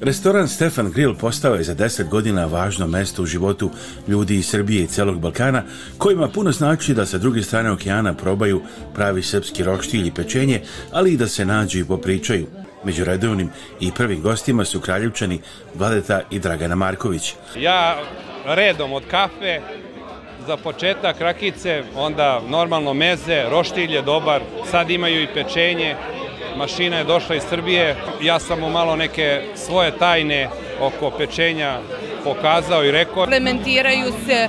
Restoran Stefan Grill postao je za 10 godina važno mesto u životu ljudi iz Srbije i celog Balkana, kojima puno znači da sa druge strane okeana probaju pravi srpski roštilj i pečenje, ali i da se nađu i popričaju. Među redovnim i prvim gostima su Kraljevčani Vladeta i Dragana Marković. Ja redom od kafe, za početak rakice, onda normalno meze, roštilj je dobar, sad imaju i pečenje. Mašina je došla iz Srbije, ja sam mu malo neke svoje tajne oko pečenja pokazao i rekao. Implementiraju se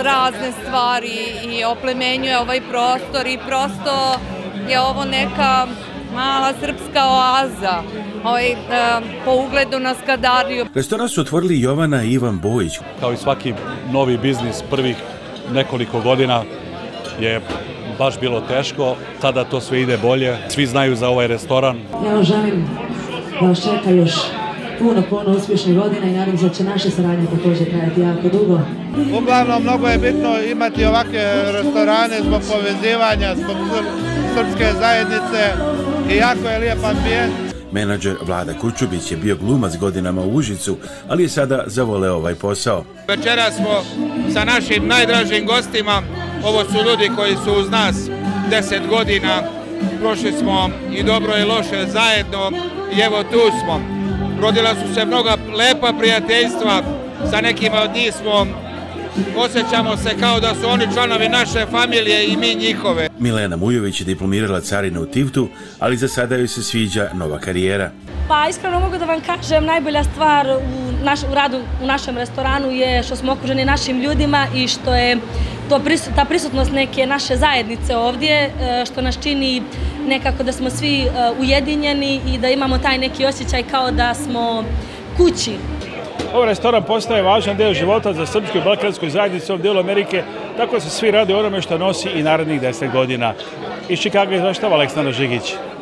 razne stvari i oplemenjuje ovaj prostor i prosto je ovo neka mala srpska oaza po ugledu na Skadarliju. Restoran su otvorili Jovana i Ivan Bojić. Kao i svaki novi biznis, prvih nekoliko godina je baš bilo teško, sada to sve ide bolje, svi znaju za ovaj restoran. Ja vam želim da vas čeka još puno uspješnih godina i nadam se da će naše saradnje također trajati jako dugo. Uglavnom, mnogo je bitno imati ovakve restorane zbog povezivanja, zbog srpske zajednice i jako je lijep ambijent. Menadžer Vlada Kučubić je bio glumac godinama u Užicu, ali je sada zavoleo ovaj posao. Večera smo sa našim najdražim gostima. Ovo su ljudi koji su uz nas 10 godina. Prošli smo i dobro i loše zajedno i evo tu smo. Rodila su se mnoga lepa prijateljstva. Sa nekima od njih osjećamo se kao da su oni članovi naše familije i mi njihove. Milena Mujović je diplomirala carinu u Tivtu, ali za sada joj se sviđa nova karijera. Pa iskreno mogu da vam kažem, najbolja stvar u radu u našem restoranu je što smo okruženi našim ljudima i što je ta prisutnost neke naše zajednice ovdje, što nas čini nekako da smo svi ujedinjeni i da imamo taj neki osjećaj kao da smo kući. Ovaj restoran postaje važan deo života za srpsku i balkansku zajednicu u ovom dijelu Amerike, tako da se svi rade onome što nosi i narednih 10 godina. Iz Čikaga izveštava Aleksandar Žigić.